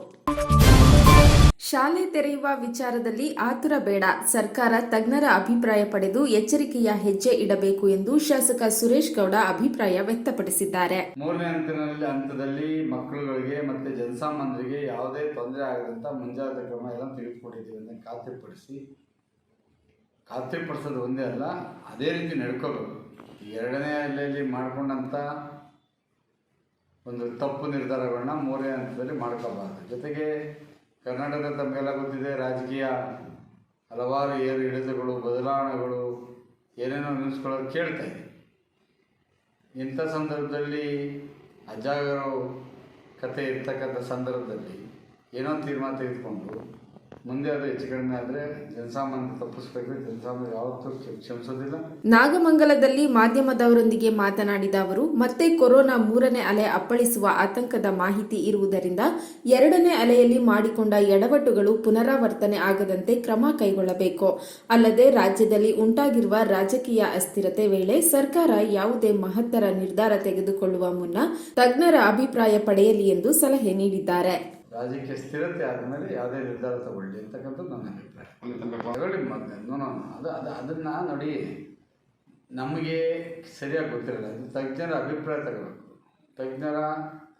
ಶಾಲೆ ತೆರೆಯುವ ವಿಚಾರದಲ್ಲಿ ಆತುರ ಬೇಡ, ಸರ್ಕಾರ ತಜ್ಞರ ಅಭಿಪ್ರಾಯ ಪಡೆದು ಎಚ್ಚರಿಕೆಯ ಹೆಜ್ಜೆ ಇಡಬೇಕು ಎಂದು ಶಾಸಕ ಸುರೇಶ್ ಗೌಡ ಅಭಿಪ್ರಾಯ ವ್ಯಕ್ತಪಡಿಸಿದ್ದಾರೆ. ಮೂರನೇ ಹಂತದಲ್ಲಿ ಮಕ್ಕಳುಗಳಿಗೆ ಮತ್ತು ಜನಸಾಮಾನ್ಯರಿಗೆ ಯಾವುದೇ ತೊಂದರೆ ಆಗದಂತ ಮುಂಜಾಗ್ರತಾ ಕ್ರಮ ಎಲ್ಲ ತೆಗೆದುಕೊಂಡಿದ್ದೀವಿ ಅಂತ ಖಾತ್ರಿಪಡಿಸೋದು ಒಂದೇ ಅಲ್ಲ, ಅದೇ ರೀತಿ ನಡ್ಕೋಬೇಕು. ಎರಡನೇ ಅಲೆಯಲ್ಲಿ ಮಾಡಿಕೊಂಡಂಥ ಒಂದು ತಪ್ಪು ನಿರ್ಧಾರಗಳನ್ನ ಮೂರನೇ ಹಂತದಲ್ಲಿ ಮಾಡ್ಕೋಬಾರ್ದು. ಜೊತೆಗೆ ಕರ್ನಾಟಕ ತಮಗೆಲ್ಲ ಗೊತ್ತಿದೆ, ರಾಜಕೀಯ ಹಲವಾರು ಏರು ಇಳಿತಗಳು, ಬದಲಾವಣೆಗಳು, ಏನೇನೋ ನ್ಯೂಸ್ಗಳು ಕೇಳ್ತಾ ಇದೆ. ಇಂಥ ಸಂದರ್ಭದಲ್ಲಿ ಅಜಾಗರೂಕತೆ ಇರ್ತಕ್ಕಂಥ ಸಂದರ್ಭದಲ್ಲಿ ಏನೋ ತೀರ್ಮಾನ ತೆಗೆದುಕೊಂಡು ಮುಂದೆ ಅದು ಹೆಚ್ಚು ಕಡಿಮೆ ಆದರೆ ಜನಸಾಮಾನ್ಯ ತಪ್ಪಿಸ್ಬೇಕು. ಜನಸಾಮಾನ್ಯ ಯಾವತ್ತೂ ಕ್ಷಮಿಸೋದಿಲ್ಲ. ನಾಗಮಂಗಲದಲ್ಲಿ ಮಾಧ್ಯಮದವರೊಂದಿಗೆ ಮಾತನಾಡಿದ ಅವರು, ಮತ್ತೆ ಕೊರೋನಾ 3ನೇ ಅಲೆ ಅಪ್ಪಳಿಸುವ ಆತಂಕದ ಮಾಹಿತಿ ಇರುವುದರಿಂದ ಎರಡನೇ ಅಲೆಯಲ್ಲಿ ಮಾಡಿಕೊಂಡ ಎಡವಟ್ಟುಗಳು ಪುನರಾವರ್ತನೆ ಆಗದಂತೆ ಕ್ರಮ ಕೈಗೊಳ್ಳಬೇಕು. ಅಲ್ಲದೆ ರಾಜ್ಯದಲ್ಲಿ ಉಂಟಾಗಿರುವ ರಾಜಕೀಯ ಅಸ್ಥಿರತೆ ವೇಳೆ ಸರ್ಕಾರ ಯಾವುದೇ ಮಹತ್ತರ ನಿರ್ಧಾರ ತೆಗೆದುಕೊಳ್ಳುವ ಮುನ್ನ ತಜ್ಞರ ಅಭಿಪ್ರಾಯ ಪಡೆಯಲಿ ಎಂದು ಸಲಹೆ ನೀಡಿದ್ದಾರೆ. ರಾಜಕೀಯ ಸ್ಥಿರತೆ ಆದಮೇಲೆ ಯಾವುದೇ ನಿರ್ಧಾರ ತಗೊಳ್ಳಿ ಅಂತಕ್ಕಂಥದ್ದು ನನ್ನ ಅಭಿಪ್ರಾಯ. ತಗೊಳ್ಳಿ ಅದನ್ನು ನೋಡಿ, ನಮಗೆ ಸರಿಯಾಗಿ ಗೊತ್ತಿರಲ್ಲ, ತಜ್ಞರ ಅಭಿಪ್ರಾಯ ತಗೋಬೇಕು. ತಜ್ಞರ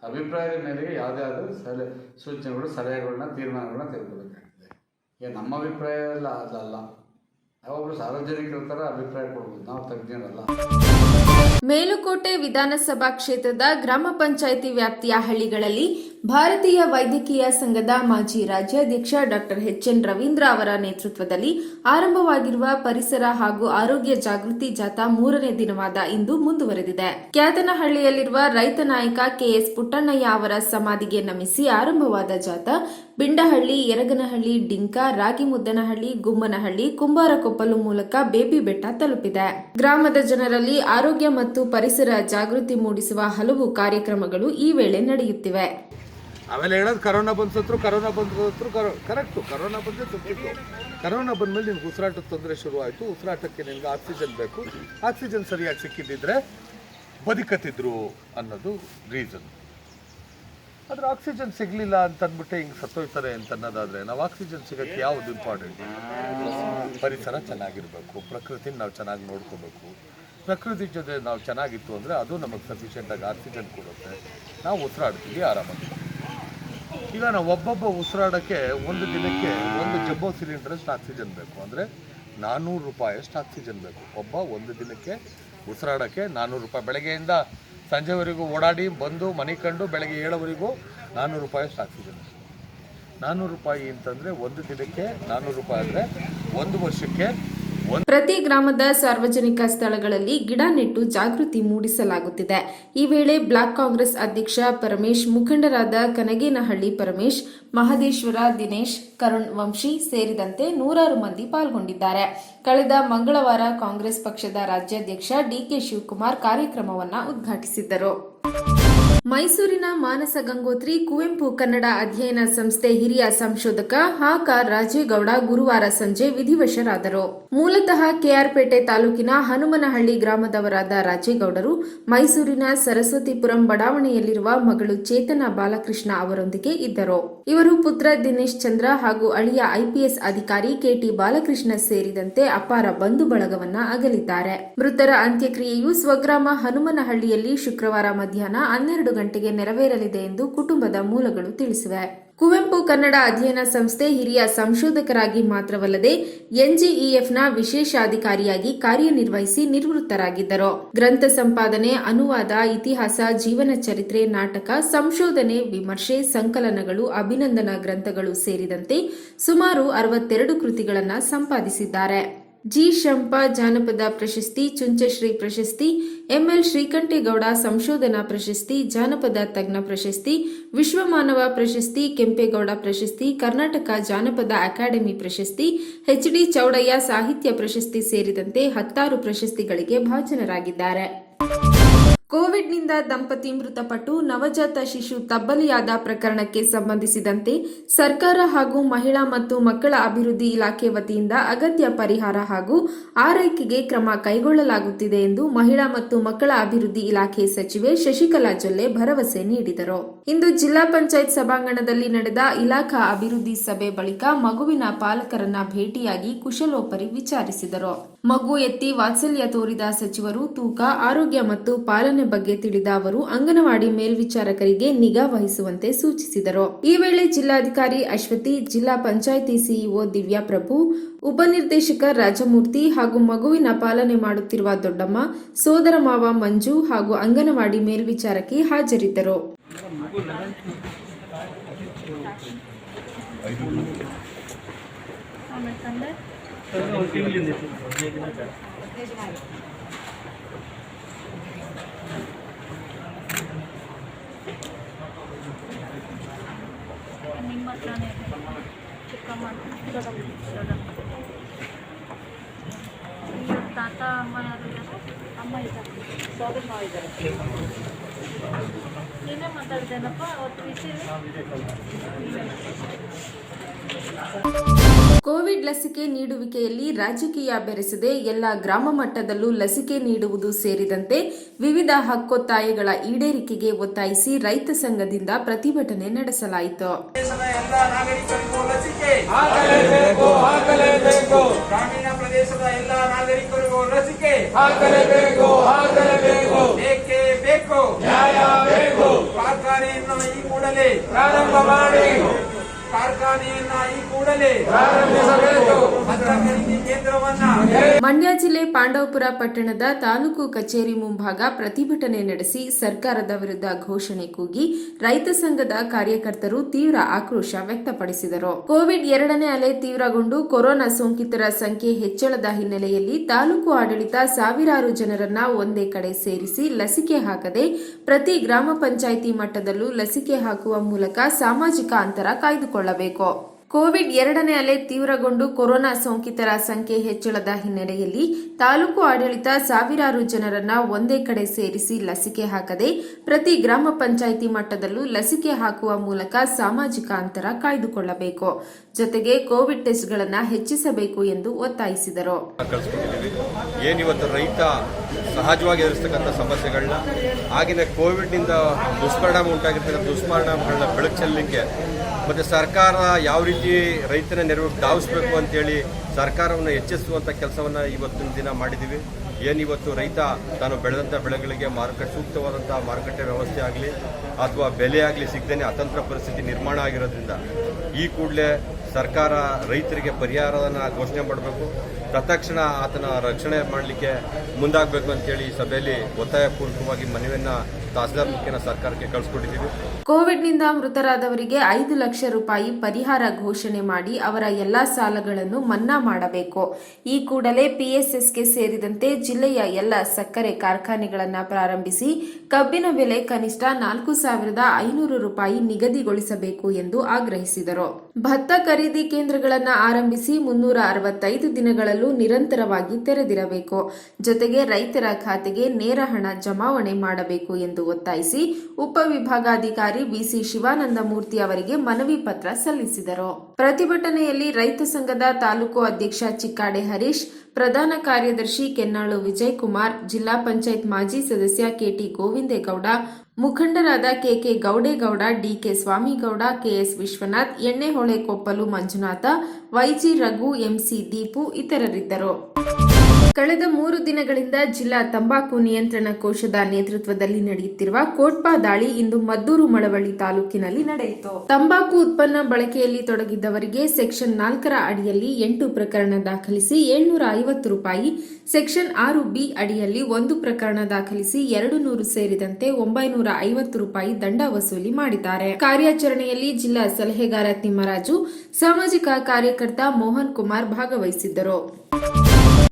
ಅಭಿಪ್ರಾಯದ ಮೇಲೆಗೆ ಯಾವುದೇ ಆದರೂ ಸೂಚನೆಗಳು, ಸಲಹೆಗಳನ್ನ, ತೀರ್ಮಾನಗಳನ್ನ ತೆಗೆದುಕೊಳ್ಬೇಕಾಗ್ತದೆ. ಈಗ ನಮ್ಮ ಅಭಿಪ್ರಾಯ ಎಲ್ಲ ಅದಲ್ಲ, ಯಾವೊಬ್ಬರು ಸಾರ್ವಜನಿಕರ ಥರ ಅಭಿಪ್ರಾಯ ಕೊಡ್ಬೋದು, ನಾವು ತಜ್ಞರಲ್ಲ. ಮೇಲುಕೋಟೆ ವಿಧಾನಸಭಾ ಕ್ಷೇತ್ರದ ಗ್ರಾಮ ಪಂಚಾಯಿತಿ ವ್ಯಾಪ್ತಿಯ ಹಳ್ಳಿಗಳಲ್ಲಿ ಭಾರತೀಯ ವೈದ್ಯಕೀಯ ಸಂಘದ ಮಾಜಿ ರಾಜ್ಯಾಧ್ಯಕ್ಷ ಡಾಕ್ಟರ್ ಎಚ್.ಎನ್. ರವೀಂದ್ರ ಅವರ ನೇತೃತ್ವದಲ್ಲಿ ಆರಂಭವಾಗಿರುವ ಪರಿಸರ ಹಾಗೂ ಆರೋಗ್ಯ ಜಾಗೃತಿ ಜಾಥಾ 3ನೇ ದಿನವಾದ ಇಂದು ಮುಂದುವರೆದಿದೆ. ಕ್ಯಾತನಹಳ್ಳಿಯಲ್ಲಿರುವ ರೈತ ನಾಯಕ ಕೆಎಸ್ ಪುಟ್ಟಣ್ಣಯ್ಯ ಅವರ ಸಮಾಧಿಗೆ ನಮಿಸಿ ಆರಂಭವಾದ ಜಾಥಾ ಬಿಂಡಹಳ್ಳಿ, ಯರಗನಹಳ್ಳಿ, ಡಿಂಕ, ರಾಗಿಮುದ್ದನಹಳ್ಳಿ, ಗುಮ್ಮನಹಳ್ಳಿ, ಕುಂಬಾರಕೊಪ್ಪಲು ಮೂಲಕ ಬೇಬಿ ಬೆಟ್ಟ ತಲುಪಿದೆ. ಗ್ರಾಮದ ಜನರಲ್ಲಿ ಆರೋಗ್ಯ ಮತ್ತು ಪರಿಸರ ಜಾಗೃತಿ ಮೂಡಿಸುವ ಹಲವು ಕಾರ್ಯಕ್ರಮಗಳು ಈ ವೇಳೆ ನಡೆಯುತ್ತಿವೆ. ಆಮೇಲೆ ಹೇಳೋದು ಕರೋನಾ ಬಂದು ಕರೆಕ್ಟು. ಕರೋನಾ ಬಂದರೆ ಸತ್ತಿತ್ತು. ಕರೋನಾ ಬಂದಮೇಲೆ ನಿನ್ಗೆ ಉಸಿರಾಟದ ತೊಂದರೆ ಶುರುವಾಯಿತು. ಉಸಿರಾಟಕ್ಕೆ ನಿನ್ಗೆ ಆಕ್ಸಿಜನ್ ಬೇಕು. ಆಕ್ಸಿಜನ್ ಸರಿಯಾಗಿ ಸಿಕ್ಕಿದ್ದಿದ್ರೆ ಬದುಕತ್ತಿದ್ರು ಅನ್ನೋದು ರೀಸನ್. ಆದರೆ ಆಕ್ಸಿಜನ್ ಸಿಗಲಿಲ್ಲ ಅಂತಂದ್ಬಿಟ್ಟೆ ಹಿಂಗೆ ಸತ್ತೋಯ್ತಾರೆ ಅಂತ ಅನ್ನೋದಾದರೆ, ನಾವು ಆಕ್ಸಿಜನ್ ಸಿಗೋಕ್ಕೆ ಯಾವುದು ಇಂಪಾರ್ಟೆಂಟ್? ಪರಿಸರ ಚೆನ್ನಾಗಿರಬೇಕು, ಪ್ರಕೃತಿನ ನಾವು ಚೆನ್ನಾಗಿ ನೋಡ್ಕೋಬೇಕು. ಪ್ರಕೃತಿ ಜೊತೆ ನಾವು ಚೆನ್ನಾಗಿತ್ತು ಅಂದರೆ ಅದು ನಮಗೆ ಸಫಿಷಿಯೆಂಟಾಗಿ ಆಕ್ಸಿಜನ್ ಕೊಡುತ್ತೆ. ನಾವು ಉಸಿರಾಡ್ತೀವಿ ಆರಾಮಾಗಿ. ಈಗ ನಾವು ಒಬ್ಬೊಬ್ಬ ಉಸಿರಾಡೋಕ್ಕೆ ಒಂದು ದಿನಕ್ಕೆ ಒಂದು ಜಂಬೋ ಸಿಲಿಂಡರಷ್ಟು ಆಕ್ಸಿಜನ್ ಬೇಕು. ಅಂದರೆ 400 ರೂಪಾಯಿಯಷ್ಟು ಆಕ್ಸಿಜನ್ ಬೇಕು. ಒಂದು ದಿನಕ್ಕೆ ಉಸಿರಾಡೋಕ್ಕೆ 400 ರೂಪಾಯಿ. ಬೆಳಗ್ಗೆಯಿಂದ ಸಂಜೆವರೆಗೂ ಓಡಾಡಿ ಬಂದು ಮನೆ ಕಂಡು ಬೆಳಗ್ಗೆ 7ವರೆಗೂ 400 ರೂಪಾಯಿಯಷ್ಟು ಆಕ್ಸಿಜನ್. 400 ರೂಪಾಯಿ ಅಂತಂದರೆ ಒಂದು ದಿನಕ್ಕೆ 400 ರೂಪಾಯಿ ಅಂದರೆ 1 ವರ್ಷಕ್ಕೆ ಪ್ರತಿ ಗ್ರಾಮದ ಸಾರ್ವಜನಿಕ ಸ್ಥಳಗಳಲ್ಲಿ ಗಿಡ ನೆಟ್ಟು ಜಾಗೃತಿ ಮೂಡಿಸಲಾಗುತ್ತಿದೆ. ಈ ವೇಳೆ ಬ್ಲಾಕ್ ಕಾಂಗ್ರೆಸ್ ಅಧ್ಯಕ್ಷ ಪರಮೇಶ್, ಮುಖಂಡರಾದ ಕನಗೇನಹಳ್ಳಿ ಪರಮೇಶ್, ಮಹದೇಶ್ವರ, ದಿನೇಶ್, ಕರುಣ್ ವಂಶಿ ಸೇರಿದಂತೆ ನೂರಾರು ಮಂದಿ ಪಾಲ್ಗೊಂಡಿದ್ದಾರೆ. ಕಳೆದ ಮಂಗಳವಾರ ಕಾಂಗ್ರೆಸ್ ಪಕ್ಷದ ರಾಜ್ಯಾಧ್ಯಕ್ಷ ಡಿಕೆ ಶಿವಕುಮಾರ್ ಕಾರ್ಯಕ್ರಮವನ್ನು ಉದ್ಘಾಟಿಸಿದ್ದರು. ಮೈಸೂರಿನ ಮಾನಸ ಗಂಗೋತ್ರಿ ಕುವೆಂಪು ಕನ್ನಡ ಅಧ್ಯಯನ ಸಂಸ್ಥೆ ಹಿರಿಯ ಸಂಶೋಧಕ ಹಾಕ ರಾಜೇಗೌಡ ಗುರುವಾರ ಸಂಜೆ ವಿಧಿವಶರಾದರು. ಮೂಲತಃ ಕೆಆರ್ಪೇಟೆ ತಾಲೂಕಿನ ಹನುಮನಹಳ್ಳಿ ಗ್ರಾಮದವರಾದ ರಾಜೇಗೌಡರು ಮೈಸೂರಿನ ಸರಸ್ವತಿಪುರಂ ಬಡಾವಣೆಯಲ್ಲಿರುವ ಮಗಳು ಚೇತನ ಬಾಲಕೃಷ್ಣ ಅವರೊಂದಿಗೆ ಇದ್ದರು. ಇವರು ಪುತ್ರ ದಿನೇಶ್ ಚಂದ್ರ ಹಾಗೂ ಅಳಿಯ ಐಪಿಎಸ್ ಅಧಿಕಾರಿ ಕೆಟಿ ಬಾಲಕೃಷ್ಣ ಸೇರಿದಂತೆ ಅಪಾರ ಬಂಧು ಬಳಗವನ್ನ ಅಗಲಿದ್ದಾರೆ. ಮೃತರ ಅಂತ್ಯಕ್ರಿಯೆಯು ಸ್ವಗ್ರಾಮ ಹನುಮನಹಳ್ಳಿಯಲ್ಲಿ ಶುಕ್ರವಾರ ಮಧ್ಯಾಹ್ನ 12 ಗಂಟೆಗೆ ನೆರವೇರಲಿದೆ ಎಂದು ಕುಟುಂಬದ ಮೂಲಗಳು ತಿಳಿಸಿವೆ. ಕುವೆಂಪು ಕನ್ನಡ ಅಧ್ಯಯನ ಸಂಸ್ಥೆ ಹಿರಿಯ ಸಂಶೋಧಕರಾಗಿ ಮಾತ್ರವಲ್ಲದೆ ಎನ್ಜಿಇಎಫ್ನ ವಿಶೇಷಾಧಿಕಾರಿಯಾಗಿ ಕಾರ್ಯನಿರ್ವಹಿಸಿ ನಿವೃತ್ತರಾಗಿದ್ದರು. ಗ್ರಂಥ ಸಂಪಾದನೆ, ಅನುವಾದ, ಇತಿಹಾಸ, ಜೀವನ ಚರಿತ್ರೆ, ನಾಟಕ, ಸಂಶೋಧನೆ, ವಿಮರ್ಶೆ, ಸಂಕಲನಗಳು, ಅಭಿನಂದನಾ ಗ್ರಂಥಗಳು ಸೇರಿದಂತೆ ಸುಮಾರು 62 ಕೃತಿಗಳನ್ನು ಸಂಪಾದಿಸಿದ್ದಾರೆ. ಜಿ. ಶಂಪ ಜಾನಪದ ಪ್ರಶಸ್ತಿ, ಚುಂಚಶ್ರೀ ಪ್ರಶಸ್ತಿ, ಎಂಎಲ್ ಶ್ರೀಕಂಠೇಗೌಡ ಸಂಶೋಧನಾ ಪ್ರಶಸ್ತಿ, ಜಾನಪದ ತಜ್ಞ ಪ್ರಶಸ್ತಿ, ವಿಶ್ವಮಾನವ ಪ್ರಶಸ್ತಿ, ಕೆಂಪೇಗೌಡ ಪ್ರಶಸ್ತಿ, ಕರ್ನಾಟಕ ಜಾನಪದ ಅಕಾಡೆಮಿ ಪ್ರಶಸ್ತಿ, ಎಚ್ಡಿ ಚೌಡಯ್ಯ ಸಾಹಿತ್ಯ ಪ್ರಶಸ್ತಿ ಸೇರಿದಂತೆ 10 ಪ್ರಶಸ್ತಿಗಳಿಗೆ ಭಾಜನರಾಗಿದ್ದಾರೆ. ಕೋವಿಡ್ನಿಂದ ದಂಪತಿ ಮೃತಪಟ್ಟು ನವಜಾತ ಶಿಶು ತಬ್ಬಲಿಯಾದ ಪ್ರಕರಣಕ್ಕೆ ಸಂಬಂಧಿಸಿದಂತೆ ಸರ್ಕಾರ ಹಾಗೂ ಮಹಿಳಾ ಮತ್ತು ಮಕ್ಕಳ ಅಭಿವೃದ್ಧಿ ಇಲಾಖೆ ವತಿಯಿಂದ ಅಗತ್ಯ ಪರಿಹಾರ ಹಾಗೂ ಆರೈಕೆಗೆ ಕ್ರಮ ಕೈಗೊಳ್ಳಲಾಗುತ್ತಿದೆ ಎಂದು ಮಹಿಳಾ ಮತ್ತು ಮಕ್ಕಳ ಅಭಿವೃದ್ಧಿ ಇಲಾಖೆ ಸಚಿವೆ ಶಶಿಕಲಾ ಜೊಲ್ಲೆ ಭರವಸೆ ನೀಡಿದರು. ಇಂದು ಜಿಲ್ಲಾ ಪಂಚಾಯತ್ ಸಭಾಂಗಣದಲ್ಲಿ ನಡೆದ ಇಲಾಖಾ ಅಭಿವೃದ್ಧಿ ಸಭೆ ಬಳಿಕ ಮಗುವಿನ ಪಾಲಕರನ್ನ ಭೇಟಿಯಾಗಿ ಕುಶಲೋಪರಿ ವಿಚಾರಿಸಿದರು. ಮಗು ಎತ್ತಿ ವಾತ್ಸಲ್ಯ ತೋರಿದ ಸಚಿವರು ತೂಕ, ಆರೋಗ್ಯ ಮತ್ತು ಪಾಲನೆ ಬಗ್ಗೆ ತಿಳಿದ ಅವರು ಅಂಗನವಾಡಿ ಮೇಲ್ವಿಚಾರಕರಿಗೆ ನಿಗಾ ವಹಿಸುವಂತೆ ಸೂಚಿಸಿದರು. ಈ ವೇಳೆ ಜಿಲ್ಲಾಧಿಕಾರಿ ಅಶ್ವತಿ, ಜಿಲ್ಲಾ ಪಂಚಾಯಿತಿ ಸಿಇಒ ದಿವ್ಯಾಪ್ರಭು, ಉಪನಿರ್ದೇಶಕ ರಾಜಮೂರ್ತಿ ಹಾಗೂ ಮಗುವಿನ ಪಾಲನೆ ಮಾಡುತ್ತಿರುವ ದೊಡ್ಡಮ್ಮ, ಸೋದರ ಮಾವ ಮಂಜು ಹಾಗೂ ಅಂಗನವಾಡಿ ಮೇಲ್ವಿಚಾರಕಿ ಹಾಜರಿದ್ದರು. ನಿಮ್ಮ ಹತ್ರನೇ ಚಿಕ್ಕಮ್ಮ, ತಾತ, ಅಮ್ಮ ಯಾರು ಇದ್ದಾರೆ? ಅಮ್ಮ ಇದ್ದಾರೆ, ಸೋದರ ಮಾವ ಇದ್ದಾರೆ. ನೀನೇ ಮಾತಾಡ್ತೇನಪ್ಪ ಅವತ್ತು ವಿಷಯ. ಕೋವಿಡ್ ಲಸಿಕೆ ನೀಡುವಿಕೆಯಲ್ಲಿ ರಾಜಕೀಯ ಬೆರೆಸದೆ ಎಲ್ಲ ಗ್ರಾಮ ಮಟ್ಟದಲ್ಲೂ ಲಸಿಕೆ ನೀಡುವುದು ಸೇರಿದಂತೆ ವಿವಿಧ ಹಕ್ಕೊತ್ತಾಯಗಳ ಈಡೇರಿಕೆಗೆ ಒತ್ತಾಯಿಸಿ ರೈತ ಸಂಘದಿಂದ ಪ್ರತಿಭಟನೆ ನಡೆಸಲಾಯಿತು. ಗ್ರಾಮೀಣ ಪ್ರದೇಶದ ಎಲ್ಲ ನಾಗರಿಕರಿಗೂ ಲಸಿಕೆ ಬೇಕೇ ಬೇಕು, ನ್ಯಾಯ ಬೇಕು. ಕಾರ್ಖಾನೆಯನ್ನು ಈ ಕೂಡಲೇ ಪ್ರಾರಂಭ ಮಾಡಿ, ಕಾರ್ಖಾನೆಯನ್ನ ಈ ಕೂಡಲೇ ಪ್ರಾರಂಭಿಸಬೇಕು. ಭದ್ರಾ ಖರೀದಿ ಕೇಂದ್ರವನ್ನ. ಮಂಡ್ಯ ಜಿಲ್ಲೆ ಪಾಂಡವಪುರ ಪಟ್ಟಣದ ತಾಲೂಕು ಕಚೇರಿ ಮುಂಭಾಗ ಪ್ರತಿಭಟನೆ ನಡೆಸಿ ಸರ್ಕಾರದ ವಿರುದ್ಧ ಘೋಷಣೆ ಕೂಗಿ ರೈತ ಸಂಘದ ಕಾರ್ಯಕರ್ತರು ತೀವ್ರ ಆಕ್ರೋಶ ವ್ಯಕ್ತಪಡಿಸಿದರು. ಕೋವಿಡ್ 2ನೇ ಅಲೆ ತೀವ್ರಗೊಂಡು ಕೊರೋನಾ ಸೋಂಕಿತರ ಸಂಖ್ಯೆ ಹೆಚ್ಚಳದ ಹಿನ್ನೆಲೆಯಲ್ಲಿ ತಾಲೂಕು ಆಡಳಿತ ಸಾವಿರಾರು ಜನರನ್ನ ಒಂದೇ ಕಡೆ ಸೇರಿಸಿ ಲಸಿಕೆ ಹಾಕದೆ ಪ್ರತಿ ಗ್ರಾಮ ಪಂಚಾಯಿತಿ ಮಟ್ಟದಲ್ಲೂ ಲಸಿಕೆ ಹಾಕುವ ಮೂಲಕ ಸಾಮಾಜಿಕ ಅಂತರ ಕಾಯ್ದುಕೊಳ್ಳಬೇಕು. ಕೋವಿಡ್ 2ನೇ ಅಲೆ ತೀವ್ರಗೊಂಡು ಕೊರೋನಾ ಸೋಂಕಿತರ ಸಂಖ್ಯೆ ಹೆಚ್ಚಳದ ಹಿನ್ನೆಲೆಯಲ್ಲಿ ತಾಲೂಕು ಆಡಳಿತ ಸಾವಿರಾರು ಜನರನ್ನ ಒಂದೇ ಕಡೆ ಸೇರಿಸಿ ಲಸಿಕೆ ಹಾಕದೆ ಪ್ರತಿ ಗ್ರಾಮ ಪಂಚಾಯಿತಿ ಮಟ್ಟದಲ್ಲೂ ಲಸಿಕೆ ಹಾಕುವ ಮೂಲಕ ಸಾಮಾಜಿಕ ಅಂತರ ಕಾಯ್ದುಕೊಳ್ಳಬೇಕು. ಜೊತೆಗೆ ಕೋವಿಡ್ ಟೆಸ್ಟ್ಗಳನ್ನು ಹೆಚ್ಚಿಸಬೇಕು ಎಂದು ಒತ್ತಾಯಿಸಿದರು. ಏನಿವತ್ತು ರೈತ ಸಹಜವಾಗಿ ಎದುರಿಸ್ತಕ್ಕಂಥ ಸಮಸ್ಯೆಗಳನ್ನ, ಆಗಿನ ಕೋವಿಡ್ನಿಂದ ದುಷ್ಪರಿಣಾಮ ಉಂಟಾಗಿರ್ತಕ್ಕಂಥ ದುಷ್ಪರಿಣಾಮಗಳನ್ನ ಬೆಳಕು ಚೆಲ್ಲಲಿಕ್ಕೆ ಮತ್ತು ಸರ್ಕಾರ ಯಾವ ರೀತಿ ರೈತನ ನೆರವಿಗೆ ಧಾವಿಸಬೇಕು ಅಂತೇಳಿ ಸರ್ಕಾರವನ್ನು ಹೆಚ್ಚಿಸುವಂಥ ಕೆಲಸವನ್ನು ಇವತ್ತಿನ ದಿನ ಮಾಡಿದ್ದೀವಿ. ಏನಿವತ್ತು ರೈತ ತಾನು ಬೆಳೆದಂಥ ಬೆಳೆಗಳಿಗೆ ಸೂಕ್ತವಾದಂಥ ಮಾರುಕಟ್ಟೆ ವ್ಯವಸ್ಥೆ ಆಗಲಿ ಅಥವಾ ಬೆಲೆ ಆಗಲಿ ಸಿಗದೇನೆ ಅತಂತ್ರ ಪರಿಸ್ಥಿತಿ ನಿರ್ಮಾಣ ಆಗಿರೋದ್ರಿಂದ ಈ ಕೂಡಲೇ ಸರ್ಕಾರ ರೈತರಿಗೆ ಪರಿಹಾರವನ್ನು ಘೋಷಣೆ ಮಾಡಬೇಕು. ತತ್ಕ್ಷಣ ಆತನ ರಕ್ಷಣೆ ಮಾಡಲಿಕ್ಕೆ ಮುಂದಾಗಬೇಕು ಅಂತೇಳಿ ಈ ಸಭೆಯಲ್ಲಿ ಒತ್ತಾಯಪೂರ್ವಕವಾಗಿ ಮನವಿಯನ್ನು ತಹಸೀಲ್ದಾರ್ ಮುಖೇನ ಸರ್ಕಾರಕ್ಕೆ ಕಳಿಸ್ಕೊಟ್ಟಿದ್ದೀವಿ. ಕೋವಿಡ್ನಿಂದ ಮೃತರಾದವರಿಗೆ 5 ಲಕ್ಷ ರೂಪಾಯಿ ಪರಿಹಾರ ಘೋಷಣೆ ಮಾಡಿ ಅವರ ಎಲ್ಲಾ ಸಾಲಗಳನ್ನು ಮನ್ನಾ ಮಾಡಬೇಕು. ಈ ಕೂಡಲೇ ಪಿಎಸ್ಎಸ್ಗೆ ಸೇರಿದಂತೆ ಜಿಲ್ಲೆಯ ಎಲ್ಲ ಸಕ್ಕರೆ ಕಾರ್ಖಾನೆಗಳನ್ನು ಪ್ರಾರಂಭಿಸಿ ಕಬ್ಬಿನ ಬೆಲೆ ಕನಿಷ್ಠ 4,500 ರೂಪಾಯಿ ನಿಗದಿಗೊಳಿಸಬೇಕು ಎಂದು ಆಗ್ರಹಿಸಿದರು. ಭತ್ತ ಖರೀದಿ ಕೇಂದ್ರಗಳನ್ನು ಆರಂಭಿಸಿ 365 ದಿನಗಳಲ್ಲೂ ನಿರಂತರವಾಗಿ ತೆರೆದಿರಬೇಕು. ಜೊತೆಗೆ ರೈತರ ಖಾತೆಗೆ ನೇರ ಹಣ ಜಮಾವಣೆ ಮಾಡಬೇಕು ಎಂದು ಒತ್ತಾಯಿಸಿ ಉಪವಿಭಾಗಾಧಿಕಾರಿ ಬಿಸಿ ಶಿವಾನಂದಮೂರ್ತಿ ಅವರಿಗೆ ಮನವಿ ಪತ್ರ ಸಲ್ಲಿಸಿದರು. ಪ್ರತಿಭಟನೆಯಲ್ಲಿ ರೈತ ಸಂಘದ ತಾಲೂಕು ಅಧ್ಯಕ್ಷ ಚಿಕ್ಕಾಡೆ ಹರೀಶ್, ಪ್ರಧಾನ ಕಾರ್ಯದರ್ಶಿ ಕೆನ್ನಾಳು ವಿಜಯಕುಮಾರ್, ಜಿಲ್ಲಾ ಪಂಚಾಯತ್ ಮಾಜಿ ಸದಸ್ಯ ಕೆಟಿ ಗೋವಿಂದೇಗೌಡ, ಮುಖಂಡರಾದ KK Gowdegowda, DK Swamigowda, KS Vishwanath, Ennehole Koppalu Manjunatha, YG Raghu, MC Deepu ಇತರರಿದ್ದರು. ಕಳೆದ 3 ದಿನಗಳಿಂದ ಜಿಲ್ಲಾ ತಂಬಾಕು ನಿಯಂತ್ರಣ ಕೋಶದ ನೇತೃತ್ವದಲ್ಲಿ ನಡೆಯುತ್ತಿರುವ ಕೋಟ್ಪಾ ದಾಳಿ ಇಂದು ಮದ್ದೂರು ಮಳವಳ್ಳಿ ತಾಲೂಕಿನಲ್ಲಿ ನಡೆಯಿತು. ತಂಬಾಕು ಉತ್ಪನ್ನ ಬಳಕೆಯಲ್ಲಿ ತೊಡಗಿದ್ದವರಿಗೆ ಸೆಕ್ಷನ್ 4 ಅಡಿಯಲ್ಲಿ 8 ಪ್ರಕರಣ ದಾಖಲಿಸಿ 750 ರೂಪಾಯಿ, ಸೆಕ್ಷನ್ 6B ಅಡಿಯಲ್ಲಿ 1 ಪ್ರಕರಣ ದಾಖಲಿಸಿ 200 ಸೇರಿದಂತೆ 950 ರೂಪಾಯಿ ದಂಡ ವಸೂಲಿ ಮಾಡಿದ್ದಾರೆ. ಕಾರ್ಯಾಚರಣೆಯಲ್ಲಿ ಜಿಲ್ಲಾ ಸಲಹೆಗಾರ ತಿಮ್ಮರಾಜು, ಸಾಮಾಜಿಕ ಕಾರ್ಯಕರ್ತ ಮೋಹನ್ ಕುಮಾರ್ ಭಾಗವಹಿಸಿದ್ದರು.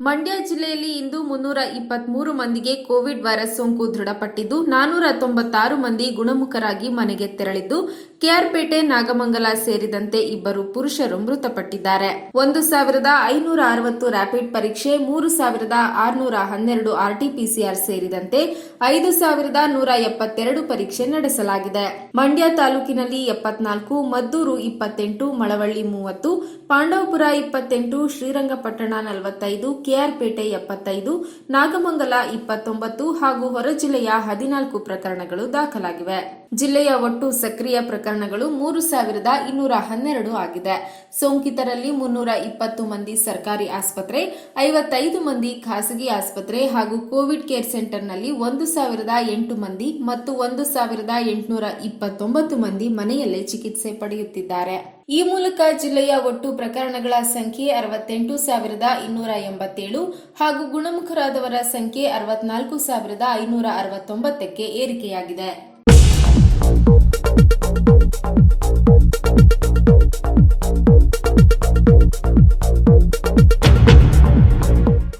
ಮಂಡ್ಯ ಜಿಲ್ಲೆಯಲ್ಲಿ ಇಂದು 323 ಮಂದಿಗೆ ಕೋವಿಡ್ ವೈರಸ್ ಸೋಂಕು ದೃಢಪಟ್ಟಿದ್ದು 496 ಮಂದಿ ಗುಣಮುಖರಾಗಿ ಮನೆಗೆ ತೆರಳಿದ್ದು, ಕೆಆರ್ಪೇಟೆ, ನಾಗಮಂಗಲ ಸೇರಿದಂತೆ 2 ಪುರುಷರು ಮೃತಪಟ್ಟಿದ್ದಾರೆ. 1,560 ರ್ಯಾಪಿಡ್ ಪರೀಕ್ಷೆ, 3,612 ಆರ್ಟಿಪಿಸಿಆರ್ ಸೇರಿದಂತೆ 5,172 ಪರೀಕ್ಷೆ ನಡೆಸಲಾಗಿದೆ. ಮಂಡ್ಯ ತಾಲೂಕಿನಲ್ಲಿ 74, ಮದ್ದೂರು 28, ಮಳವಳ್ಳಿ 30, ಪಾಂಡವಪುರ 28, ಶ್ರೀರಂಗಪಟ್ಟಣ 45, ಕೆಆರ್ಪೇಟೆ 75, ನಾಗಮಂಗಲ 29 ಹಾಗೂ ಹೊರ ಜಿಲ್ಲೆಯ 14 ಪ್ರಕರಣಗಳು ದಾಖಲಾಗಿವೆ. ಜಿಲ್ಲೆಯ ಒಟ್ಟು ಸಕ್ರಿಯ ಪ್ರಕರಣಗಳು 3,212 ಆಗಿದೆ. ಸೋಂಕಿತರಲ್ಲಿ 320 ಮಂದಿ ಸರ್ಕಾರಿ ಆಸ್ಪತ್ರೆ, 55 ಮಂದಿ ಖಾಸಗಿ ಆಸ್ಪತ್ರೆ ಹಾಗೂ ಕೋವಿಡ್ ಕೇರ್ ಸೆಂಟರ್ನಲ್ಲಿ 1,008 ಮಂದಿ ಮತ್ತು 1,829 ಮಂದಿ ಮನೆಯಲ್ಲೇ ಚಿಕಿತ್ಸೆ ಪಡೆಯುತ್ತಿದ್ದಾರೆ. ಈ ಮೂಲಕ ಜಿಲ್ಲೆಯ ಒಟ್ಟು ಪ್ರಕರಣಗಳ ಸಂಖ್ಯೆ 68,287 ಹಾಗೂ ಗುಣಮುಖರಾದವರ ಸಂಖ್ಯೆ 64,569ಕ್ಕೆ ಏರಿಕೆಯಾಗಿದೆ.